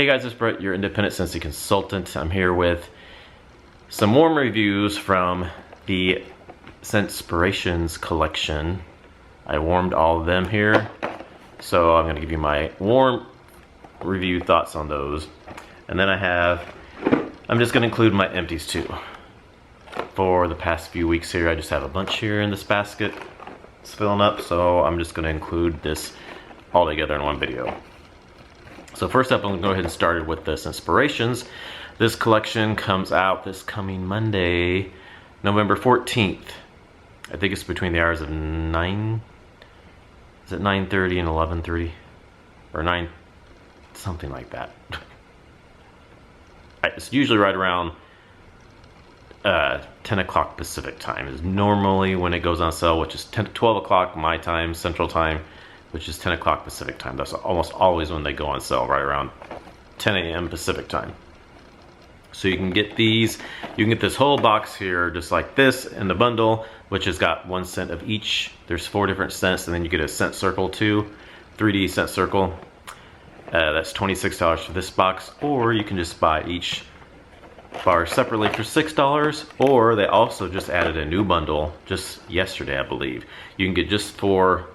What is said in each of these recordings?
Hey guys, it's Brett, your independent Scentsy consultant. I'm here with some warm reviews from the Senspirations collection. I warmed all of them here, so I'm gonna give you my warm review thoughts on those. And then I'm just gonna include my empties too. For the past few weeks here, I just have a bunch here in this basket. It's filling up, so I'm just gonna include this all together in one video. So first up, I'm gonna go ahead and start with the Senspirations. This collection comes out this coming Monday, November 14th. I think it's between the hours of 9, is it 9:30 and 11:30? Or 9, something like that. It's usually right around 10 o'clock Pacific time is normally when it goes on sale, which is 12 o'clock my time, Central Time, which is 10 o'clock Pacific time. That's almost always when they go on sale, right around 10 a.m. Pacific time. So you can get these, you can get this whole box here just like this in the bundle, which has got 1 scent of each. There's 4 different scents, and then you get a scent circle too, 3D scent circle. That's $26 for this box, or you can just buy each bar separately for $6, or they also just added a new bundle just yesterday, I believe. You can get just for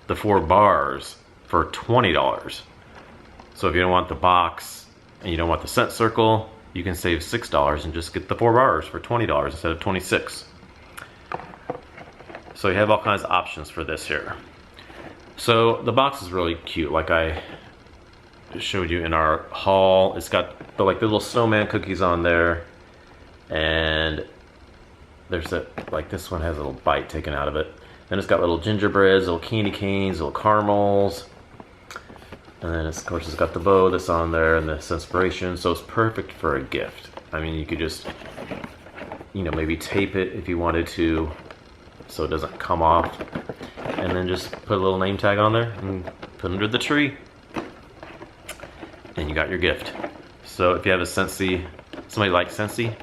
the 4 bars for $20. So if you don't want the box and you don't want the scent circle, you can save $6 and just get the 4 bars for $20 instead of $26. So you have all kinds of options for this here. So the box is really cute, like I showed you in our haul. It's got the little snowman cookies on there, and there's like this one has a little bite taken out of it. Then it's got little gingerbreads, little candy canes, little caramels, and then of course it's got the bow that's on there and the Senspirations. So it's perfect for a gift. I mean, you could just, you know, maybe tape it if you wanted to so it doesn't come off, and then just put a little name tag on there and put it under the tree, and you got your gift. So if you have a Scentsy, somebody likes Scentsy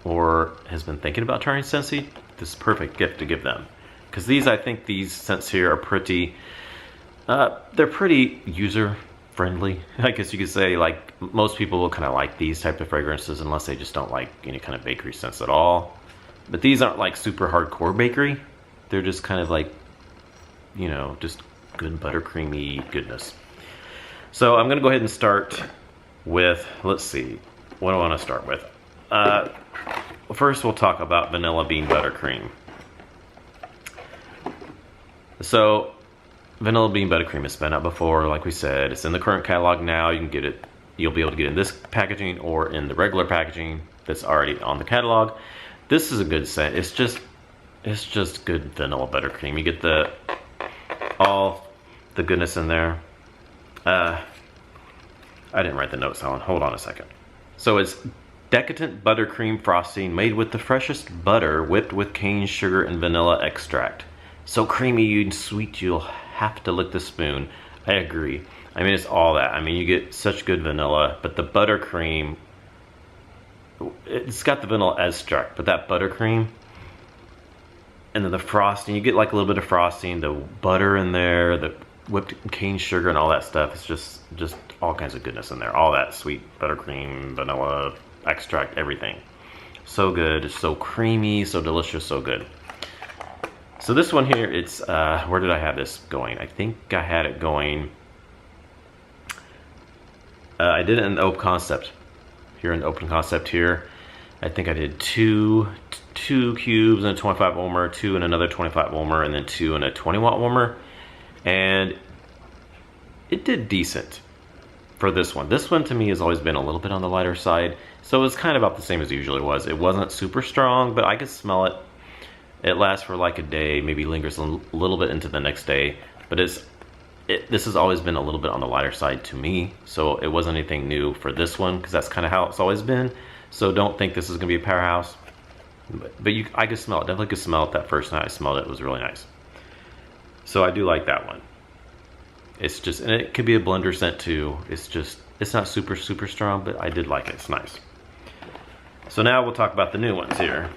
or has been thinking about trying Scentsy, this is a perfect gift to give them. Because these, I think these scents here are pretty, they're pretty user friendly. I guess you could say, like, most people will kind of like these type of fragrances unless they just don't like any kind of bakery scents at all. But these aren't like super hardcore bakery. They're just kind of like, you know, just good buttercreamy goodness. So I'm gonna go ahead and start with, let's see, what do I want to start with? First we'll talk about Vanilla Bean Buttercream. So Vanilla Bean Buttercream has been out before, like we said. It's in the current catalog now. You can get it, you'll be able to get it in this packaging or in the regular packaging that's already on the catalog. This is a good scent. It's just good vanilla buttercream. You get all the goodness in there. I didn't write the notes on. Hold on a second. So it's decadent buttercream frosting made with the freshest butter whipped with cane sugar and vanilla extract. So creamy and sweet you'll have to lick the spoon. I agree. I mean, it's all that. I mean, you get such good vanilla, but the buttercream, it's got the vanilla extract, but that buttercream, and then the frosting, you get like a little bit of frosting, the butter in there, the whipped cane sugar and all that stuff. It's just all kinds of goodness in there. All that sweet buttercream, vanilla extract, everything. So good, it's so creamy, so delicious, so good. So this one here, it's, where did I have this going? I think I had it going, I did it in the open concept. Here in the open concept here, I think I did two cubes in a 25 ohmer, 2 in another 25 ohmer, and then 2 in a 20 watt warmer. And it did decent for this one. This one to me has always been a little bit on the lighter side, so it's kind of about the same as it usually was. It wasn't super strong, but I could smell it. It lasts for like a day, maybe lingers a little bit into the next day, but this has always been a little bit on the lighter side to me, so it wasn't anything new for this one, because that's kind of how it's always been. So don't think this is going to be a powerhouse, but I could smell it. Definitely could smell it that first night I smelled it. It was really nice. So I do like that one. It's just, and it could be a blender scent too. It's not super strong, but I did like it. It's nice. So now we'll talk about the new ones here.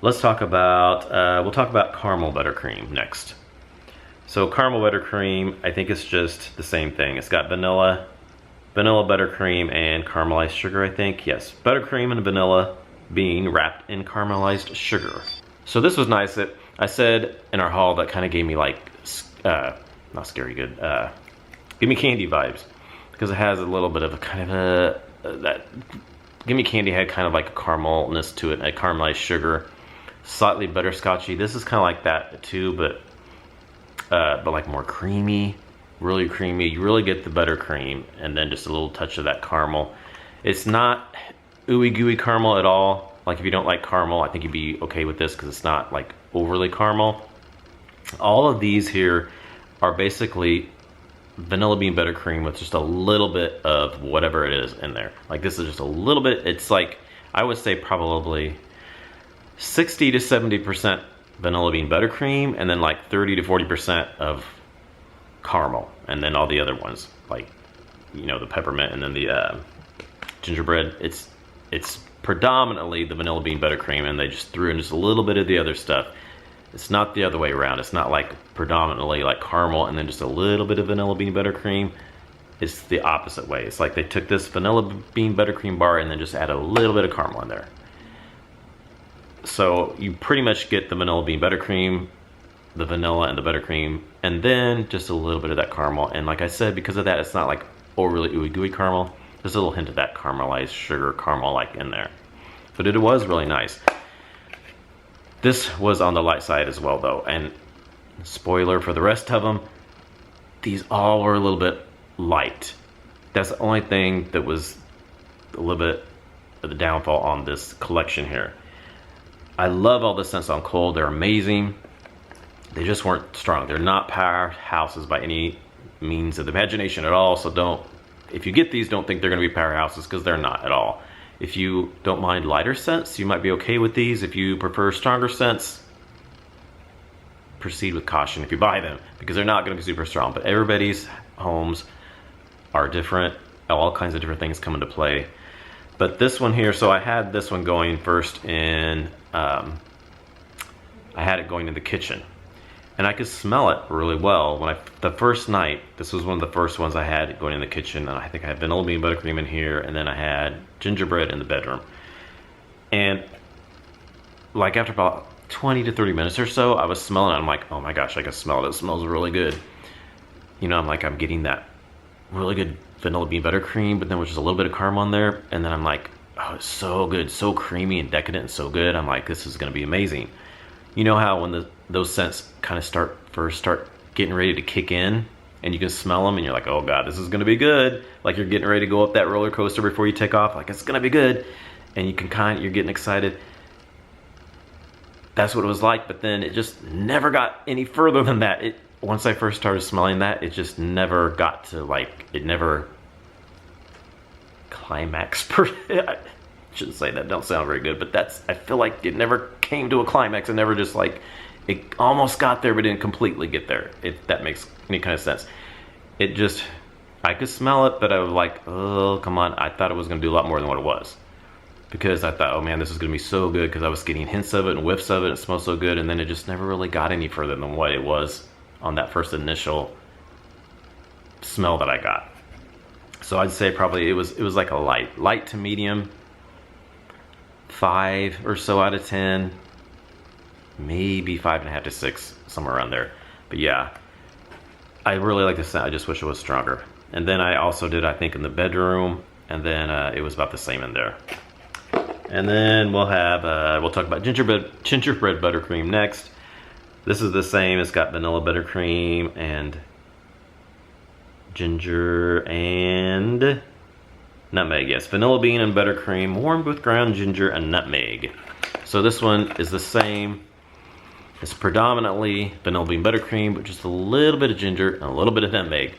Let's talk about, we'll talk about caramel buttercream next. So caramel buttercream, I think it's just the same thing. It's got vanilla buttercream and caramelized sugar, I think. Yes, buttercream and vanilla bean wrapped in caramelized sugar. So this was nice. I said in our haul that kind of gave me like, not scary good, give me candy vibes. Because it has a little bit of a kind of that Gimme Candy had kind of like a caramelness to it, a caramelized sugar, slightly butterscotchy. This is kind of like that too, but like more creamy, really creamy. You really get the buttercream and then just a little touch of that caramel. It's not ooey gooey caramel at all. Like if you don't like caramel, I think you'd be okay with this because it's not like overly caramel. All of these here are basically vanilla bean buttercream with just a little bit of whatever it is in there. Like this is just a little bit. It's like, I would say probably 60 to 70% vanilla bean buttercream and then like 30 to 40% of caramel, and then all the other ones like, you know, the peppermint and then the gingerbread. It's predominantly the vanilla bean buttercream, and they just threw in just a little bit of the other stuff. It's not the other way around. It's not like predominantly like caramel and then just a little bit of vanilla bean buttercream. It's the opposite way. It's like they took this vanilla bean buttercream bar and then just added a little bit of caramel in there. So you pretty much get the vanilla bean buttercream, the vanilla and the buttercream, and then just a little bit of that caramel. And like I said, because of that, it's not like overly ooey gooey caramel. There's a little hint of that caramelized sugar caramel like in there. But it was really nice. This was on the light side as well though, and spoiler for the rest of them, these all were a little bit light. That's the only thing that was a little bit of the downfall on this collection here. I love all the scents on cold. They're amazing. They just weren't strong. They're not powerhouses by any means of the imagination at all. So don't, if you get these, don't think they're gonna be powerhouses, because they're not at all. If you don't mind lighter scents, you might be okay with these. If you prefer stronger scents, proceed with caution if you buy them, because they're not gonna be super strong. But everybody's homes are different. All kinds of different things come into play. But this one here, so I had this one going first in, I had it going in the kitchen. And I could smell it really well when the first night. This was one of the first ones I had going in the kitchen, and I think I had vanilla bean buttercream in here, and then I had gingerbread in the bedroom. And like after about 20 to 30 minutes or so, I was smelling it. I'm like, oh my gosh, I can smell it. It smells really good. You know, I'm like, I'm getting that really good vanilla bean buttercream, but then with just a little bit of caramel in there. And then I'm like, oh, it's so good, so creamy and decadent and so good. I'm like, this is gonna be amazing. You know how when those scents kind of start getting ready to kick in, and you can smell them and you're like, oh God, this is gonna be good. Like you're getting ready to go up that roller coaster before you take off, like it's gonna be good. And you can you're getting excited. That's what it was like, but then it just never got any further than that. Once I first started smelling that, it just never got to like, it never climaxed I shouldn't say that, don't sound very good, but I feel like it never came to a climax. It never just like, it almost got there but didn't completely get there, if that makes any kind of sense. It just, I could smell it, but I was like, oh, come on. I thought it was gonna do a lot more than what it was. Because I thought, oh man, this is gonna be so good, because I was getting hints of it and whiffs of it, and it smells so good, and then it just never really got any further than what it was on that first initial smell that I got. So I'd say probably it was like a light to medium, 5 or so out of 10, maybe 5.5 to 6, somewhere around there. But yeah, I really like the scent. I just wish it was stronger. And then I also did, I think, in the bedroom, and then it was about the same in there. And then we'll have, we'll talk about gingerbread buttercream next. This is the same. It's got vanilla buttercream and ginger and nutmeg. Yes, vanilla bean and buttercream warmed with ground ginger and nutmeg. So this one is the same. It's predominantly vanilla bean buttercream, but just a little bit of ginger and a little bit of nutmeg.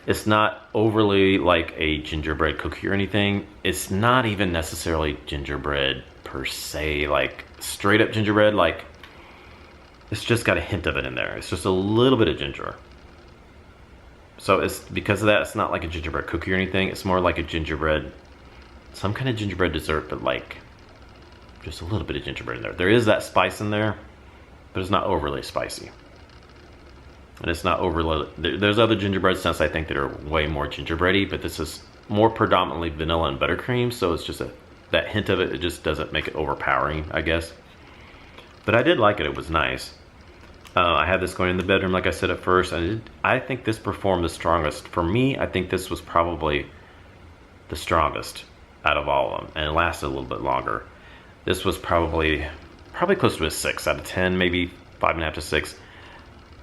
It's not overly like a gingerbread cookie or anything. It's not even necessarily gingerbread per se, like straight up gingerbread. Like it's just got a hint of it in there. It's just a little bit of ginger. So it's because of that, it's not like a gingerbread cookie or anything. It's more like a gingerbread, some kind of gingerbread dessert, but like just a little bit of gingerbread in there. There is that spice in there, but it's not overly spicy. and it's not overloaded. There's other gingerbread scents I think that are way more gingerbready, but this is more predominantly vanilla and buttercream, so it's just that hint of it, it just doesn't make it overpowering, I guess. But I did like it, it was nice. I had this going in the bedroom, like I said at first, and I think this performed the strongest. For me, I think this was probably the strongest out of all of them, and it lasted a little bit longer. This was probably close to a 6 out of 10, maybe 5.5 to 6.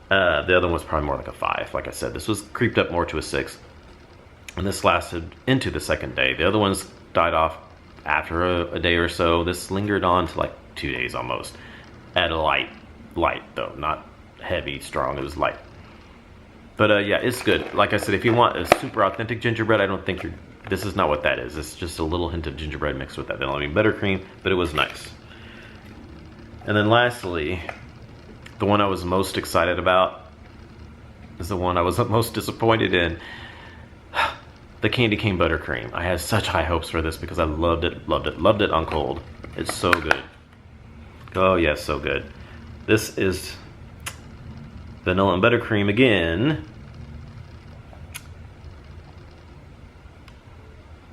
The other one was probably more like a 5. Like I said, this was creeped up more to a 6. And this lasted into the second day. The other ones died off after a day or so. This lingered on to like 2 days almost. At a light though, not heavy, strong, it was light. But yeah, it's good. Like I said, if you want a super authentic gingerbread, I don't think this is not what that is. It's just a little hint of gingerbread mixed with that vanilla bean buttercream, but it was nice. And then lastly, the one I was most excited about is the one I was most disappointed in. The candy cane buttercream. I had such high hopes for this because I loved it on cold. It's so good. Oh yes, so good. This is vanilla and buttercream again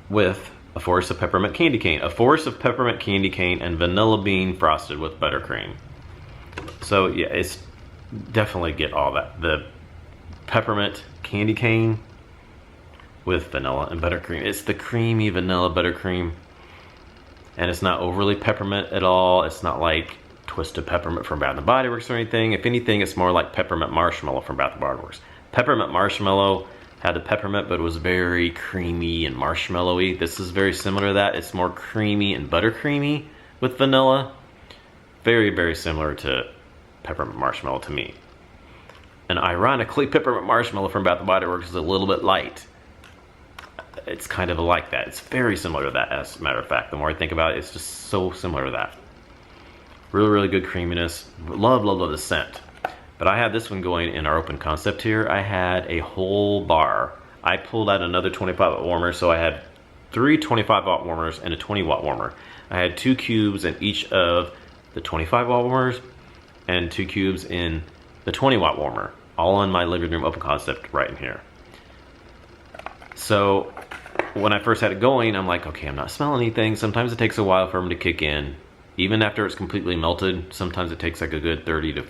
with a forest of peppermint candy cane. A forest of peppermint candy cane and vanilla bean frosted with buttercream. So yeah, it's definitely get all that. The peppermint candy cane with vanilla and buttercream. It's the creamy vanilla buttercream, and it's not overly peppermint at all. It's not like twisted peppermint from Bath & Body Works or anything. If anything, it's more like peppermint marshmallow from Bath & Body Works. Peppermint marshmallow had the peppermint, but it was very creamy and marshmallowy. This is very similar to that. It's more creamy and buttercreamy with vanilla. Very, very similar to peppermint marshmallow to me. And ironically, peppermint marshmallow from Bath & Body Works is a little bit light. It's kind of like that. It's very similar to that, as a matter of fact. The more I think about it, it's just so similar to that. Really, really good creaminess. Love, love, love the scent. But I had this one going in our open concept here. I had a whole bar. I pulled out another 25-watt warmer, so I had 3 25-watt warmers and a 20-watt warmer. I had 2 cubes in each of the 25-watt warmers and 2 cubes in the 20-watt warmer, all in my living room open concept right in here. So when I first had it going, I'm like, okay, I'm not smelling anything. Sometimes it takes a while for them to kick in. Even after it's completely melted, sometimes it takes like a good 30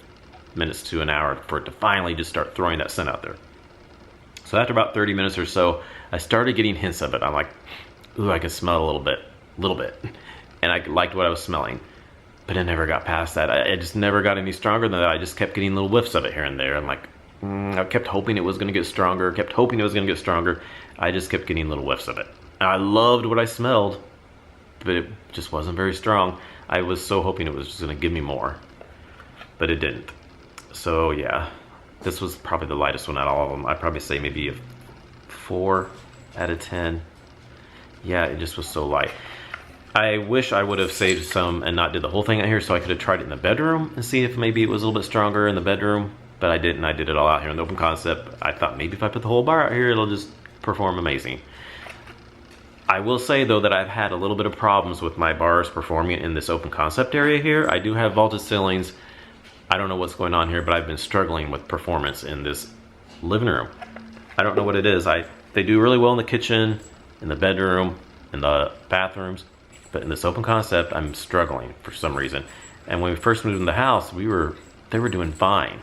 minutes to an hour for it to finally just start throwing that scent out there. So after about 30 minutes or so, I started getting hints of it. I'm like, ooh, I can smell a little bit. And I liked what I was smelling, but it never got past that. I just never got any stronger than that. I just kept getting little whiffs of it here and there. I'm like, I kept hoping it was gonna get stronger, I just kept getting little whiffs of it. And I loved what I smelled, but it just wasn't very strong. I was so hoping it was just gonna give me more, but it didn't. So yeah, this was probably the lightest one out of all of them. I'd probably say maybe a 4 out of 10. Yeah, it just was so light. I wish I would have saved some and not did the whole thing out here, so I could have tried it in the bedroom and see if maybe it was a little bit stronger in the bedroom, but I didn't. I did it all out here in the open concept. I thought maybe if I put the whole bar out here, it'll just perform amazing. I will say though that I've had a little bit of problems with my bars performing in this open concept area here. I do have vaulted ceilings. I don't know what's going on here, but I've been struggling with performance in this living room. I don't know what it is. They do really well in the kitchen, in the bedroom, in the bathrooms, but in this open concept, I'm struggling for some reason. And when we first moved in the house, they were doing fine.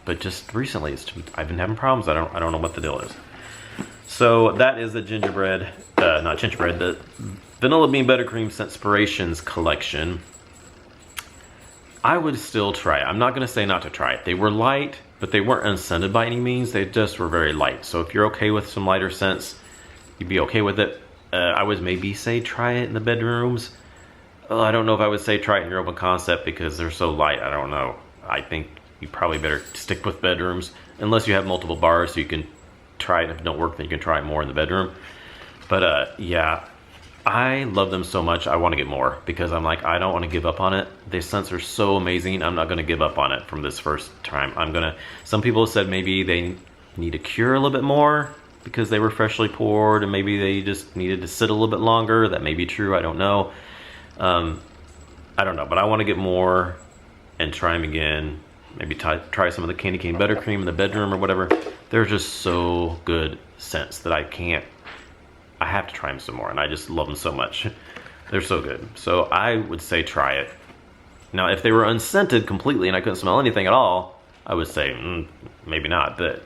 But just recently, I've been having problems. I don't know what the deal is. So that is the the Vanilla Bean Buttercream Senspirations collection. I would still try it. I'm not gonna say not to try it. They were light, but they weren't unscented by any means. They just were very light. So if you're okay with some lighter scents, you'd be okay with it. I would maybe say try it in the bedrooms. I don't know if I would say try it in your open concept because they're so light. I don't know. I think you probably better stick with bedrooms unless you have multiple bars so you can try it. If it don't work, then you can try it more in the bedroom. But yeah, I love them so much. I want to get more because I'm like, I don't want to give up on it. The scents are so amazing. I'm not going to give up on it from this first time. Some people have said maybe they need to cure a little bit more because they were freshly poured and maybe they just needed to sit a little bit longer. That may be true. I don't know. I don't know, but I want to get more and try them again maybe try some of the candy cane buttercream in the bedroom or whatever. They're just so good scents that I have to try them some more, and I just love them so much. They're so good. So I would say try it. Now, if they were unscented completely and I couldn't smell anything at all, I would say maybe not, but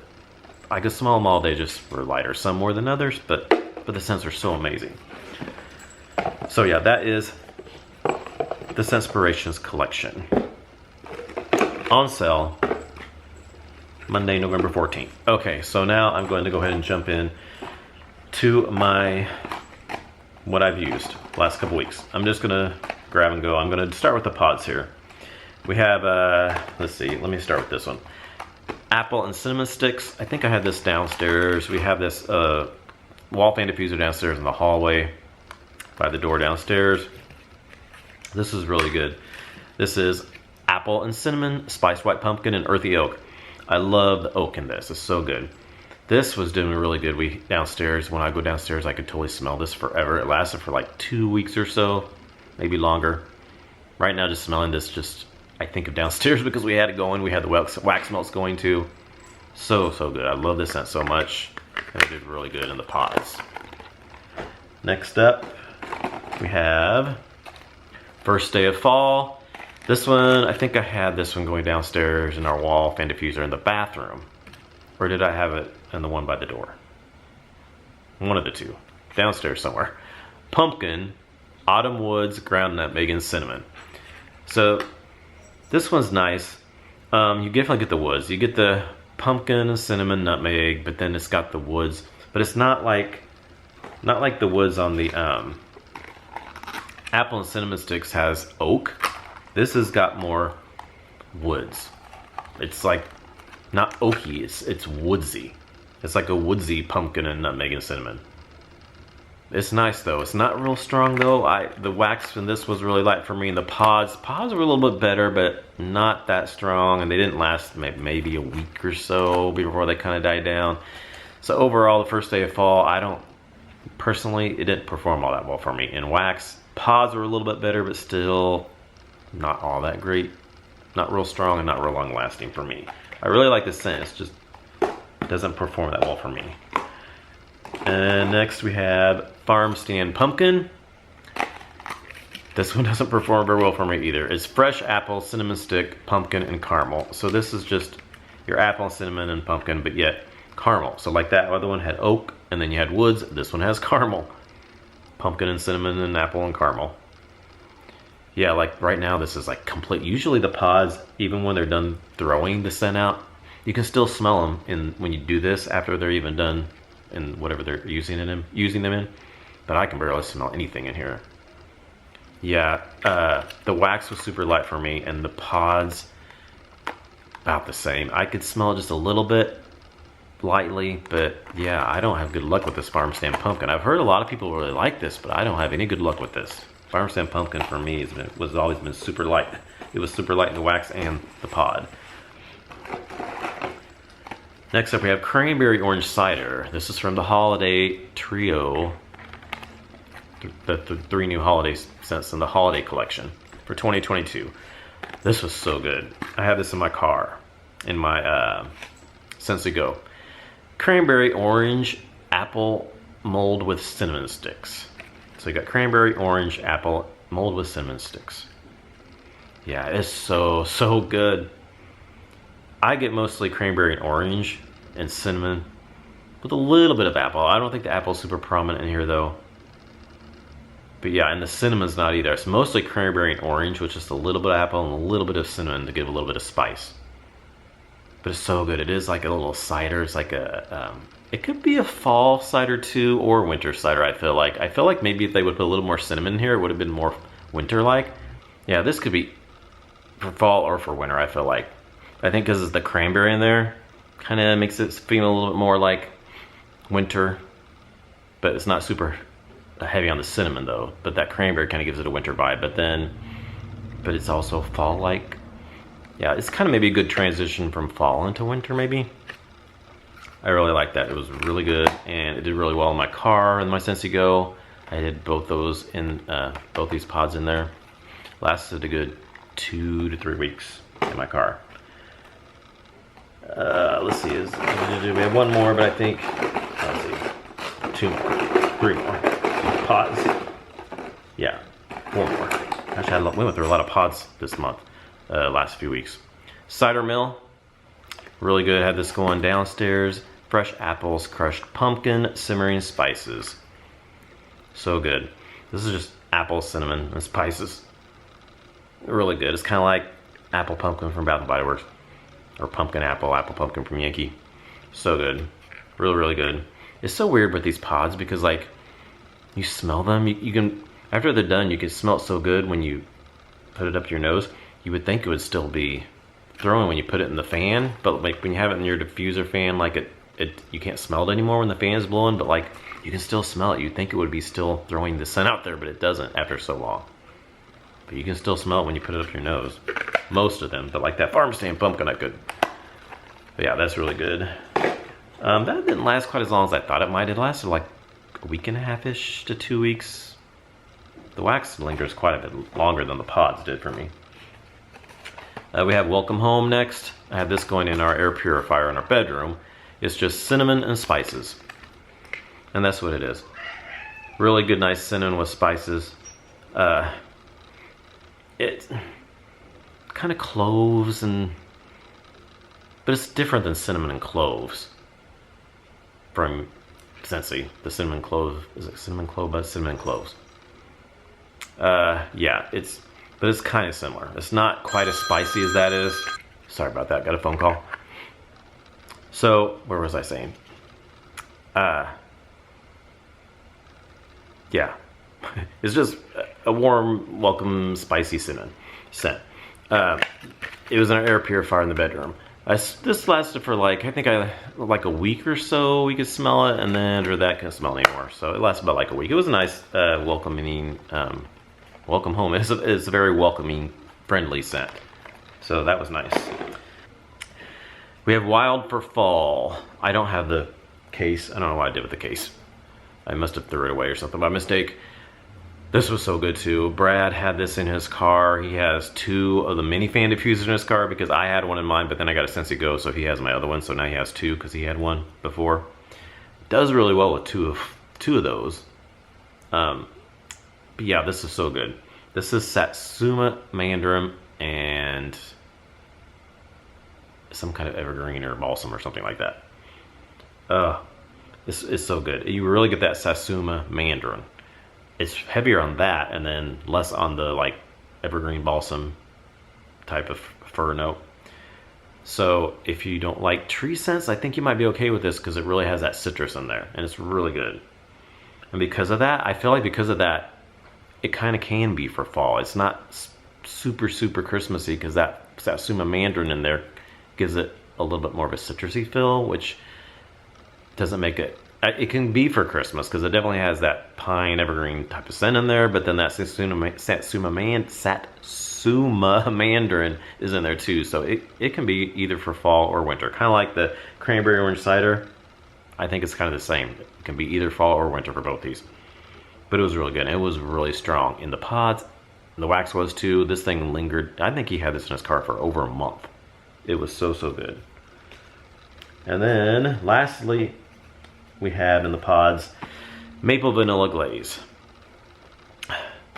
I could smell them all day just for lighter. Some more than others, but the scents are so amazing. So yeah, that is the Senspirations collection. On sale Monday, November 14th. Okay, so now I'm going to go ahead and jump in to what I've used the last couple weeks. I'm just gonna grab and go. I'm gonna start with the pods here. We have, let's see, let me start with this one. Apple and cinnamon sticks. I think I had this downstairs. We have this wall fan diffuser downstairs in the hallway by the door downstairs. This is really good. This is apple and cinnamon, spiced white pumpkin, and earthy oak. I love the oak in this. It's so good. This was doing really good. Downstairs, when I go downstairs, I could totally smell this forever. It lasted for like 2 weeks or so, maybe longer. Right now, just smelling this, I think of downstairs because we had it going. We had the wax melts going too. So good. I love this scent so much. And it did really good in the pods. Next up, we have First Day of Fall. This one, I think I had this one going downstairs in our wall fan diffuser in the bathroom. Or did I have it in the one by the door? One of the two. Downstairs somewhere. Pumpkin, autumn woods, ground nutmeg, and cinnamon. So this one's nice. You definitely get the woods. You get the pumpkin, cinnamon, nutmeg, but then it's got the woods. But it's not like the woods on the apple and cinnamon sticks has oak. This has got more woods. It's like not oaky, it's woodsy. It's like a woodsy pumpkin and nutmeg and cinnamon. It's nice though. It's not real strong though. The wax in this was really light for me. And the pods were a little bit better, but not that strong. And they didn't last maybe a week or so before they kind of died down. So overall, the First Day of Fall, it didn't perform all that well for me. In wax, pods were a little bit better, but still not all that great. Not real strong and not real long lasting for me. I really like the scent, it's just doesn't perform that well for me. And next we have Farm Stand Pumpkin. This one doesn't perform very well for me either. It's fresh apple, cinnamon stick, pumpkin, and caramel. So this is just your apple, cinnamon, and pumpkin, but yet caramel. So like that other one had oak, and then you had woods. This one has caramel. Pumpkin and cinnamon and apple and caramel. Yeah, like right now this is like complete. Usually the pods, even when they're done throwing the scent out, you can still smell them when you do this after they're even done in whatever they're using them in. But I can barely smell anything in here. Yeah, the wax was super light for me, and the pods about the same. I could smell it just a little bit lightly, but yeah, I don't have good luck with this Farm Stand Pumpkin. I've heard a lot of people really like this, but I don't have any good luck with this. Farm Stand Pumpkin for me was always been super light. It was super light in the wax and the pod. Next up we have Cranberry Orange Cider. This is from the Holiday Trio. The 3 new holiday scents in the holiday collection for 2022. This was so good. I have this in my car, in my Scentsy Go. Cranberry Orange Apple Mold with Cinnamon Sticks. So you got cranberry, orange, apple, mold with cinnamon sticks. Yeah, it's so good. I get mostly cranberry and orange and cinnamon with a little bit of apple. I don't think the apple's super prominent in here though. But yeah, and the cinnamon's not either. It's mostly cranberry and orange with just a little bit of apple and a little bit of cinnamon to give a little bit of spice. But it's so good. It is like a little cider. It's like it could be a fall cider too, or winter cider, I feel like. I feel like maybe if they would put a little more cinnamon in here, it would have been more winter-like. Yeah, this could be for fall or for winter, I feel like. I think because it's the cranberry in there, kind of makes it feel a little bit more like winter. But it's not super heavy on the cinnamon though. But that cranberry kind of gives it a winter vibe. But it's also fall-like. Yeah, it's kind of maybe a good transition from fall into winter maybe. I really like that. It was really good, and it did really well in my car and my Scentsy Go. I did both those in both these pods in there. Lasted a good 2 to 3 weeks in my car. Let's see, we have one more, but I think, let's see, two more, three more pods. Yeah, four more. Actually, we went through a lot of pods this month, last few weeks. Cider mill, really good. Had this going downstairs. Fresh apples, crushed pumpkin, simmering spices. So good. This is just apple, cinnamon, and spices. Really good. It's kind of like apple pumpkin from Bath & Body Works. Or pumpkin apple pumpkin from Yankee. So good. Really, really good. It's so weird with these pods because, like, you smell them. You can, after they're done, you can smell it so good when you put it up your nose. You would think it would still be throwing when you put it in the fan, but like when you have it in your diffuser fan, like you can't smell it anymore when the fan is blowing, but like you can still smell it. You'd think it would be still throwing the scent out there, but it doesn't after so long. But you can still smell it when you put it up your nose. Most of them, but like that farm stand pumpkin, I could. But yeah, that's really good. That didn't last quite as long as I thought it might. It lasted like a week and a half-ish to 2 weeks. The wax lingers quite a bit longer than the pods did for me. We have Welcome Home next. I have this going in our air purifier in our bedroom. It's just cinnamon and spices. And that's what it is. Really good, nice cinnamon with spices. It's kind of cloves and... But it's different than cinnamon and cloves. From Scentsy, the cinnamon clove. Is it cinnamon clove? But cinnamon and cloves. Yeah, but it's kind of similar. It's not quite as spicy as that is. Sorry about that, got a phone call. So, where was I saying? Yeah. It's just a warm, welcome, spicy cinnamon scent. It was in our air purifier in the bedroom. This lasted for like, I think like a week or so we could smell it, and then after that couldn't smell it anymore. So it lasted about like a week. It was a nice, welcoming, welcome home. It's a very welcoming, friendly scent. So that was nice. We have Wild for Fall. I don't have the case. I don't know what I did with the case. I must have threw it away or something by mistake. This was so good too. Brad had this in his car. He has 2 of the mini fan diffusers in his car because I had one in mine, but then I got a Scentsy Go, so he has my other one. So now he has 2 because he had one before. Does really well with two of those. But yeah, this is so good. This is Satsuma Mandarin and some kind of evergreen or balsam or something like that. It's so good. You really get that Satsuma Mandarin. It's heavier on that and then less on the like evergreen balsam type of fir note. So if you don't like tree scents, I think you might be okay with this because it really has that citrus in there and it's really good. And because of that, I feel like because of that, it kind of can be for fall. It's not super, super Christmassy because that Satsuma Mandarin in there gives it a little bit more of a citrusy feel, which doesn't make it... It can be for Christmas because it definitely has that pine evergreen type of scent in there, but then that Satsuma Mandarin is in there too. So it can be either for fall or winter. Kind of like the cranberry orange cider. I think it's kind of the same. It can be either fall or winter for both these. But it was really good. It was really strong in the pods. The wax was too. This thing lingered. I think he had this in his car for over a month. It was so, so good. And then lastly, we have in the pods Maple Vanilla Glaze.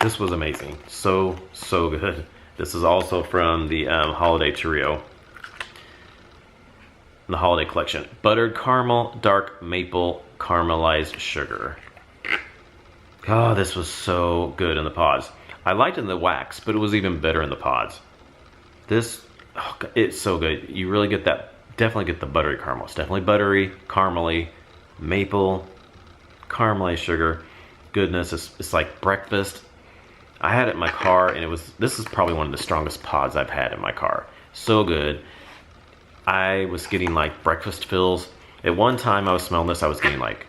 This was amazing. So, so good. This is also from the Holiday Trio. The Holiday Collection. Buttered caramel, dark maple, caramelized sugar. Oh, this was so good in the pods. I liked it in the wax, but it was even better in the pods. This, oh God, it's so good. You really get that, definitely get the buttery caramel. It's definitely buttery, caramely, maple, caramelized sugar. Goodness, it's like breakfast. I had it in my car and this is probably one of the strongest pods I've had in my car. So good. I was getting like breakfast fills. At one time I was smelling this, I was getting like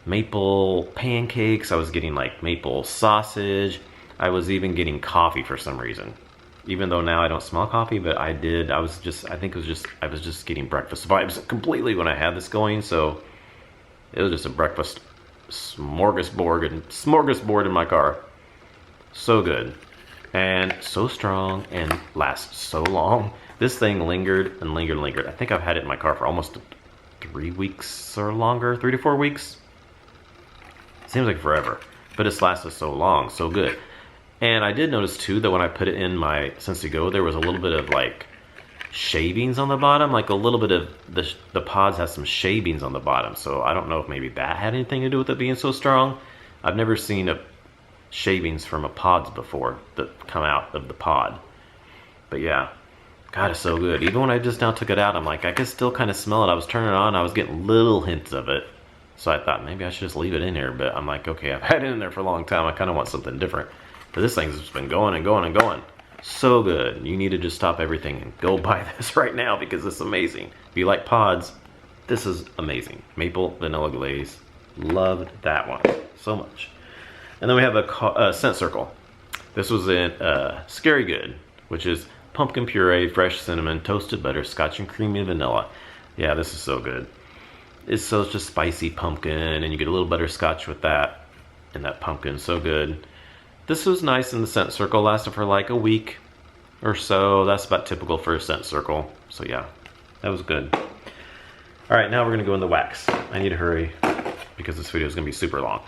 maple pancakes. I was getting like maple sausage. I was even getting coffee for some reason. Even though now I don't smell coffee, but I did. I was just getting breakfast vibes completely when I had this going. So it was just a breakfast smorgasbord in my car. So good and so strong and lasts so long. This thing lingered and lingered and lingered. I think I've had it in my car for almost 3 weeks or longer, 3 to 4 weeks. Seems like forever, but it's lasted so long, so good. And I did notice too that when I put it in my Scentsy Go, there was a little bit of like shavings on the bottom, like a little bit of the pods have some shavings on the bottom. So I don't know if maybe that had anything to do with it being so strong. I've never seen shavings from a pods before that come out of the pod. But yeah, God, it's so good. Even when I just now took it out, I'm like, I could still kind of smell it. I was turning it on, I was getting little hints of it. So I thought maybe I should just leave it in here. But I'm like, okay, I've had it in there for a long time. I kind of want something different. But this thing's just been going and going and going. So good. You need to just stop everything and go buy this right now because it's amazing. If you like pods, this is amazing. Maple vanilla glaze. Loved that one so much. And then we have a scent circle. This was in Scary Good, which is pumpkin puree, fresh cinnamon, toasted butter, scotch and creamy vanilla. Yeah, this is so good. It's just spicy pumpkin, and you get a little butterscotch with that, and that pumpkin, so good. This was nice in the scent circle, lasted for like a week or so. That's about typical for a scent circle. So yeah, that was good. All right, now we're gonna go in the wax. I need to hurry because this video is gonna be super long.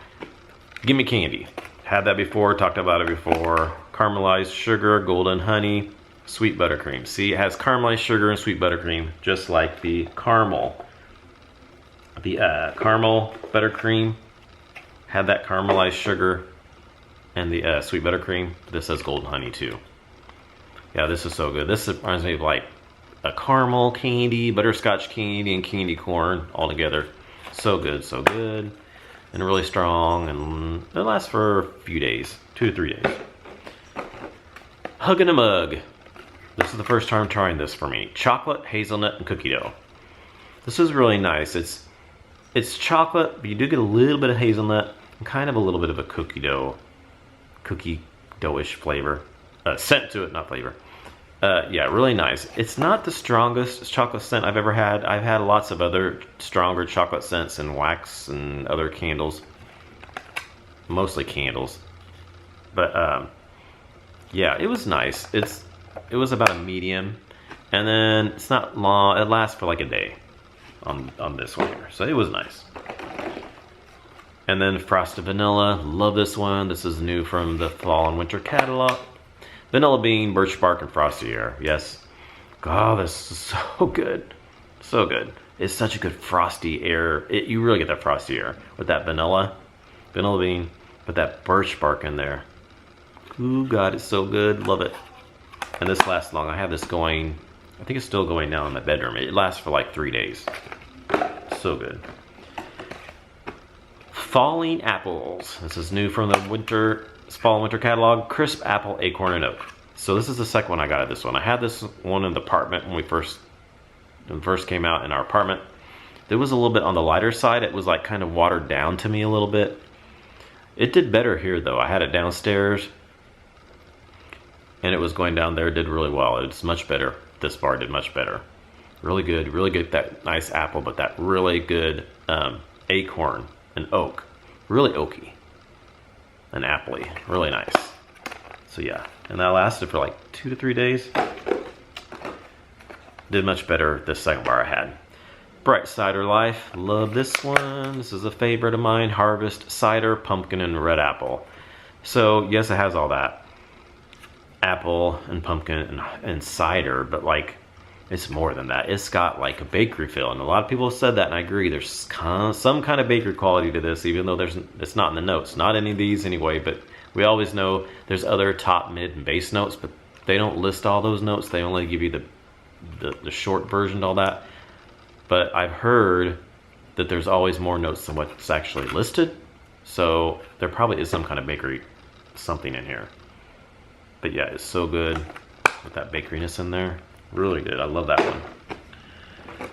Gimme Candy. Had that before, talked about it before. Caramelized sugar, golden honey, sweet buttercream. See, it has caramelized sugar and sweet buttercream, just like the caramel. The caramel buttercream had that caramelized sugar and the sweet buttercream. This has golden honey too. Yeah, this is so good. This reminds me of like a caramel candy, butterscotch candy, and candy corn all together. So good, and really strong, and it lasts for a few days, 2 to 3 days. Hug in a Mug. This is the first time trying this for me. Chocolate, hazelnut, and cookie dough. This is really nice. It's chocolate, but you do get a little bit of hazelnut and kind of a little bit of a cookie dough-ish flavor. Scent to it, not flavor. Yeah, really nice. It's not the strongest chocolate scent I've ever had. I've had lots of other stronger chocolate scents and wax and other candles. Mostly candles. But yeah, it was nice. It was about a medium. And then it's not long. It lasts for like a day on this one here. So it was nice. And then Frosted Vanilla. Love this one. This is new from the Fall and Winter catalog. Vanilla Bean, Birch Bark, and Frosty Air. Yes. Oh, this is so good. So good. It's such a good frosty air. You really get that frosty air with that vanilla bean, with that birch bark in there. Ooh, God, it's so good. Love it. And this lasts long. I have this going, I think it's still going now in my bedroom. It lasts for like 3 days. So good. Falling Apples. This is new from the Fall and Winter catalog. Crisp apple, acorn, and oak. So this is the second one I got of this one. I had this one in the apartment when it first came out in our apartment. It was a little bit on the lighter side. It was like kind of watered down to me a little bit. It did better here though. I had it downstairs and it was going down there. It did really well. It's much better. This bar did much better. Really good. That nice apple, but that really good acorn and oak. Really oaky and appley. Really nice. So yeah, and that lasted for like 2 to 3 days. Did much better this second bar I had. Bright Cider Life. Love this one. This is a favorite of mine. Harvest Cider, Pumpkin, and Red Apple. So yes, it has all that. Apple and pumpkin and cider, but like it's more than that. It's got like a bakery feel, and a lot of people have said that, and I agree. There's some kind of bakery quality to this, even though it's not in the notes. Not any of these anyway, but we always know there's other top, mid, and base notes, but they don't list all those notes. They only give you the short version of all that. But I've heard that there's always more notes than what's actually listed. So there probably is some kind of bakery something in here. But yeah, it's so good with that bakeryness in there. Really good. I love that one.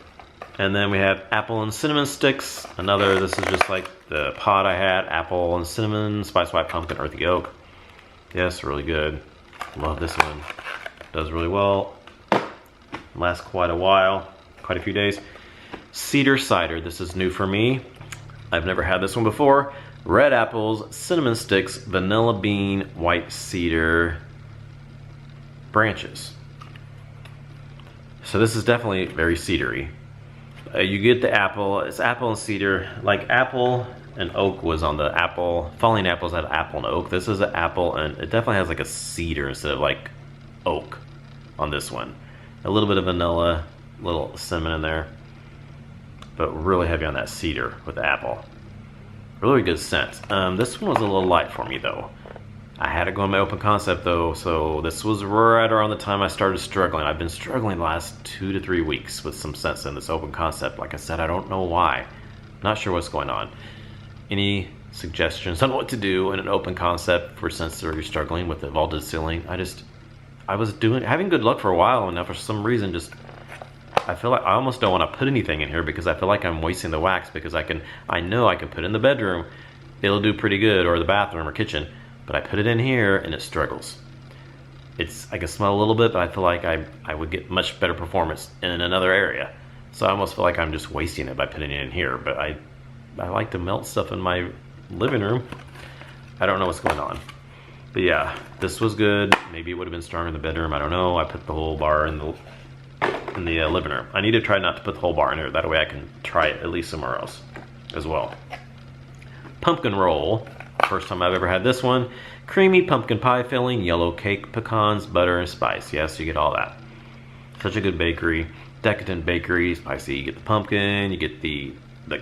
And then we have Apple and Cinnamon Sticks. This is just like the pod I had. Apple and Cinnamon, Spice White Pumpkin, Earthy Oak. Yes, really good. Love this one. Does really well. Lasts quite a while. Quite a few days. Cedar Cider. This is new for me. I've never had this one before. Red apples, cinnamon sticks, vanilla bean, white cedar branches. So this is definitely very cedary. You get the apple, it's apple and cedar. Like apple and oak was on the apple, falling apples had apple and oak. This is an apple and it definitely has like a cedar instead of like oak on this one. A little bit of vanilla, a little cinnamon in there, but really heavy on that cedar with the apple. Really good scent. This one was a little light for me though. I had to go on my open concept though, so this was right around the time I started struggling. I've been struggling the last 2 to 3 weeks with some scents in this open concept. Like I said, I don't know why. Not sure what's going on. Any suggestions on what to do in an open concept for scents that you're struggling with the vaulted ceiling? I was having good luck for a while, and now for some reason I feel like I almost don't want to put anything in here because I feel like I'm wasting the wax, because I know I can put it in the bedroom, it'll do pretty good, or the bathroom or kitchen, but I put it in here and it struggles. I can smell a little bit, but I feel like I would get much better performance in another area. So I almost feel like I'm just wasting it by putting it in here, but I like to melt stuff in my living room. I don't know what's going on. But yeah, this was good. Maybe it would have been stronger in the bedroom. I don't know. I put the whole bar in the living room. I need to try not to put the whole bar in here. That way I can try it at least somewhere else as well. Pumpkin roll. First time I've ever had this one. Creamy pumpkin pie filling, yellow cake, pecans, butter, and spice. Yes, you get all that. Such a good bakery. Decadent bakery, spicy. You get the pumpkin, you get the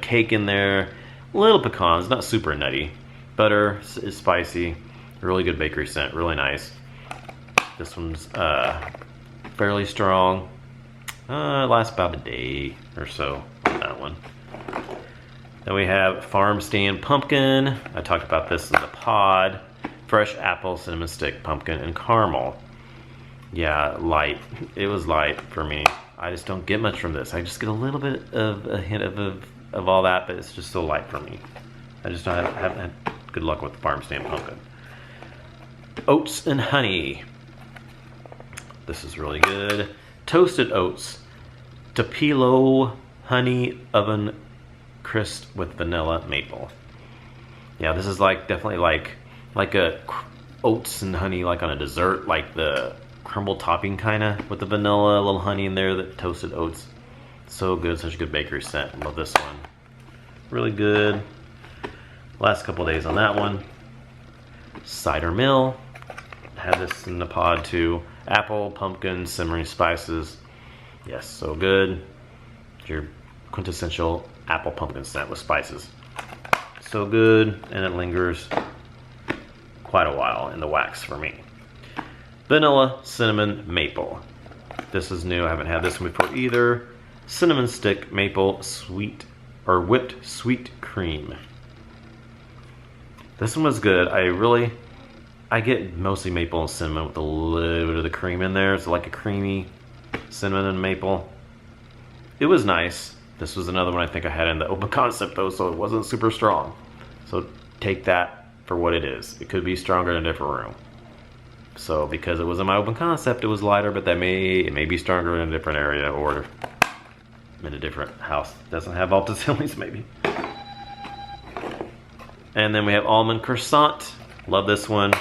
cake in there. Little pecans, not super nutty. Butter is spicy. Really good bakery scent, really nice. This one's fairly strong. Lasts about a day or so on that one. Then we have Farm Stand Pumpkin. I talked about this in the pod. Fresh apple, cinnamon stick, pumpkin, and caramel. Yeah, light. It was light for me. I just don't get much from this. I just get a little bit of a hint of all that, but it's just so light for me. I just haven't had good luck with the Farm Stand Pumpkin. Oats and honey. This is really good. Toasted oats. Tupelo honey oven crisp with vanilla maple. Yeah, this is definitely like a oats and honey like on a dessert, like the crumble topping kind of with the vanilla, a little honey in there, the toasted oats. So good, such a good bakery scent. Love this one. Really good. Last couple days on that one. Cider Mill. Had this in the pod too. Apple, pumpkin, simmering spices. Yes, so good. Your quintessential apple pumpkin scent with spices. So good, and it lingers quite a while in the wax for me. Vanilla, cinnamon, maple. This is new, I haven't had this one before either. Cinnamon stick, maple, sweet, or whipped sweet cream. This one was good. I get mostly maple and cinnamon with a little bit of the cream in there. It's like a creamy cinnamon and maple. It was nice. This was another one I think I had in the open concept though, so it wasn't super strong. So take that for what it is. It could be stronger in a different room. So because it was in my open concept, it was lighter, but it may be stronger in a different area or in a different house. Doesn't have vaulted ceilings maybe. And then we have almond croissant. Love this one.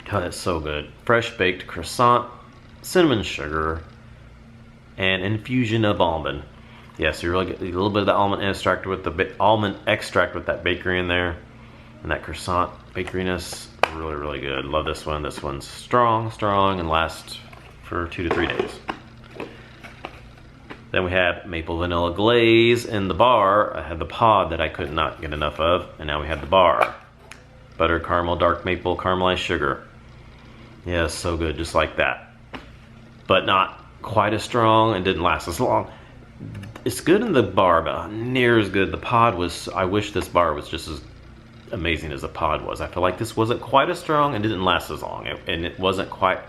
God, it's so good. Fresh baked croissant, cinnamon sugar, and infusion of almond. Yeah, so you really get a little bit of the almond extract with that bakery in there, and that croissant bakeryness. Really, really good. Love this one. This one's strong, and lasts for 2 to 3 days. Then we have maple vanilla glaze in the bar. I had the pod that I could not get enough of, and now we have the bar. Butter, caramel, dark maple, caramelized sugar. Yeah, so good, just like that. But not quite as strong and didn't last as long. It's good in the bar, but not near as good. The pod was, I wish this bar was just as amazing as the pod was. I feel like this wasn't quite as strong and didn't last as long. And it wasn't quite,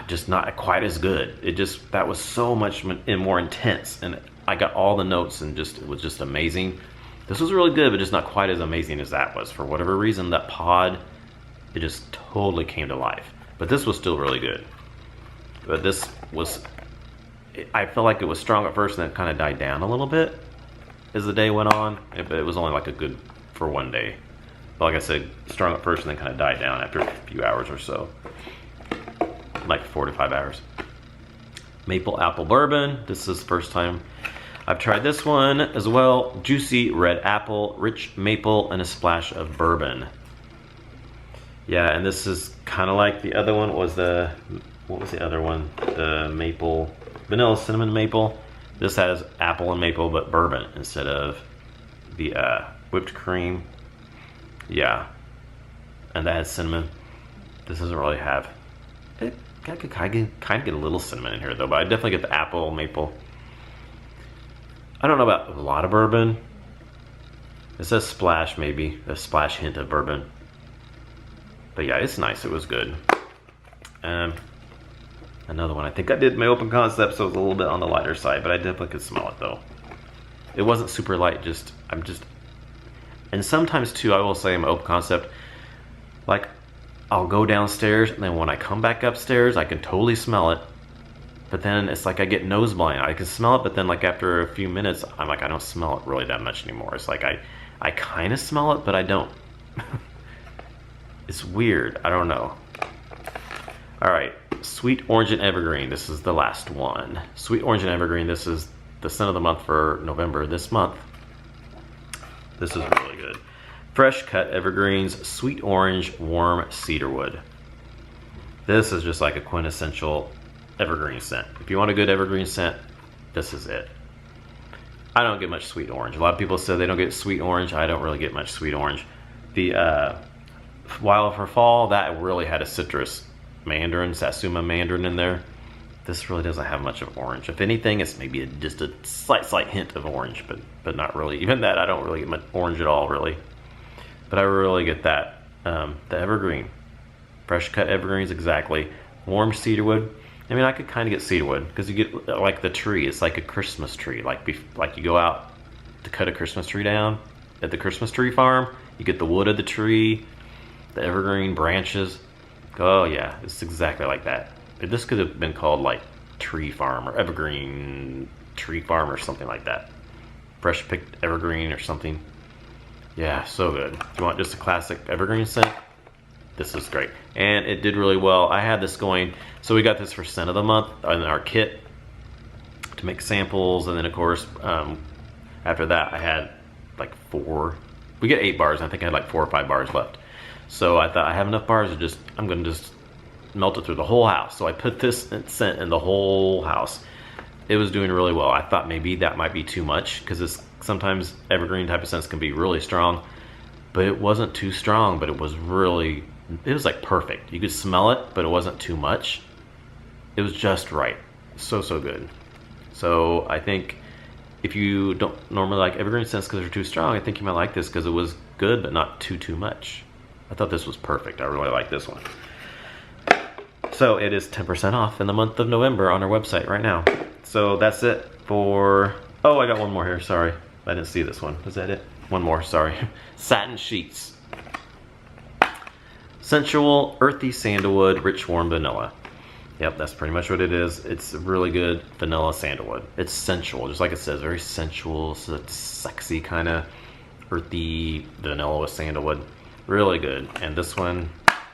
just not quite as good. That was so much more intense. And I got all the notes and it was just amazing. This was really good, but just not quite as amazing as that was. For whatever reason, that pod, it just totally came to life. But this was still really good. But this was, I felt like it was strong at first and then it kind of died down a little bit as the day went on. It was only like a good for one day. But like I said, strong at first and then kind of died down after a few hours or so. like 4 to 5 hours. Maple apple bourbon. This is the first time I've tried this one as well. Juicy red apple, rich maple, and a splash of bourbon. Yeah, and this is kind of like the other one. What was the other one? The maple, vanilla cinnamon maple. This has apple and maple, but bourbon instead of the whipped cream. Yeah, and that has cinnamon. This doesn't really have it. I could kind of get a little cinnamon in here though, but I definitely get the apple, maple. I don't know about a lot of bourbon. It says splash, maybe a splash hint of bourbon. But yeah, it's nice. It was good. Another one. I think I did my open concept, so it was a little bit on the lighter side, but I definitely could smell it though. It wasn't super light. And sometimes too, I will say in my open concept, like I'll go downstairs, and then when I come back upstairs, I can totally smell it. But then it's like I get nose blind. I can smell it, but then like after a few minutes, I'm like, I don't smell it really that much anymore. It's like I kind of smell it, but I don't. It's weird. I don't know. All right, Sweet Orange and Evergreen. This is the last one. Sweet Orange and Evergreen. This is the scent of the month for November this month. This is really good. Fresh cut evergreens, sweet orange, warm cedarwood. This is just like a quintessential evergreen scent. If you want a good evergreen scent, this is it. I don't get much sweet orange. A lot of people say they don't get sweet orange. I don't really get much sweet orange. The Wild for Fall, that really had a citrus mandarin, Satsuma mandarin in there. This really doesn't have much of orange. If anything, it's maybe just a slight hint of orange, but not really. Even that, I don't really get much orange at all, really. But I really get that, the evergreen. Fresh cut evergreens, exactly. Warm cedarwood. I mean, I could kind of get cedarwood because you get like the tree. It's like a Christmas tree. Like you go out to cut a Christmas tree down at the Christmas tree farm. You get the wood of the tree, the evergreen branches. Oh yeah, it's exactly like that. This could have been called like tree farm or evergreen tree farm or something like that. Fresh picked evergreen or something. Yeah, so good. If you want just a classic evergreen scent, this is great. And it did really well. I had this going, so we got this for scent of the month in our kit to make samples. And then of course, after that I had like 4, we get 8 bars. I think I had like 4 or 5 bars left. So I thought I have enough bars to I'm gonna just melt it through the whole house. So I put this scent in the whole house. It was doing really well. I thought maybe that might be too much because sometimes evergreen type of scents can be really strong, but it wasn't too strong, but it was like perfect. You could smell it, but it wasn't too much. It was just right. So good. So I think if you don't normally like evergreen scents because they're too strong, I think you might like this because it was good, but not too much. I thought this was perfect. I really like this one. So it is 10% off in the month of November on our website right now. So that's it for, oh, I got one more here, sorry. I didn't see this one. Is that it? One more, sorry. Satin sheets. Sensual, earthy sandalwood, rich warm vanilla. Yep, that's pretty much what it is. It's really good vanilla sandalwood. It's sensual, just like it says, very sensual, so it's sexy kind of earthy vanilla with sandalwood. Really good. And this one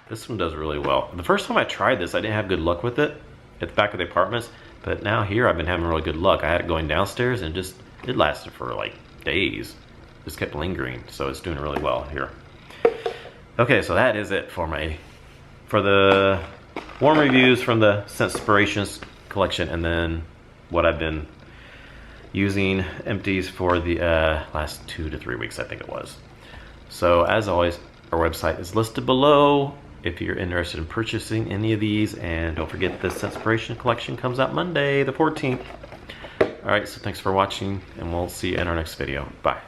does really well. The first time I tried this, I didn't have good luck with it at the back of the apartments, but now here I've been having really good luck. I had it going downstairs and it lasted for like days. Just kept lingering, so it's doing really well here. Okay, so that is it for the warm reviews from the Scent-Spirations collection, and then what I've been using empties for the last 2 to 3 weeks, I think it was. So as always, our website is listed below if you're interested in purchasing any of these, and don't forget the Senspiration collection comes out Monday the 14th. All right, so thanks for watching, and we'll see you in our next video. Bye.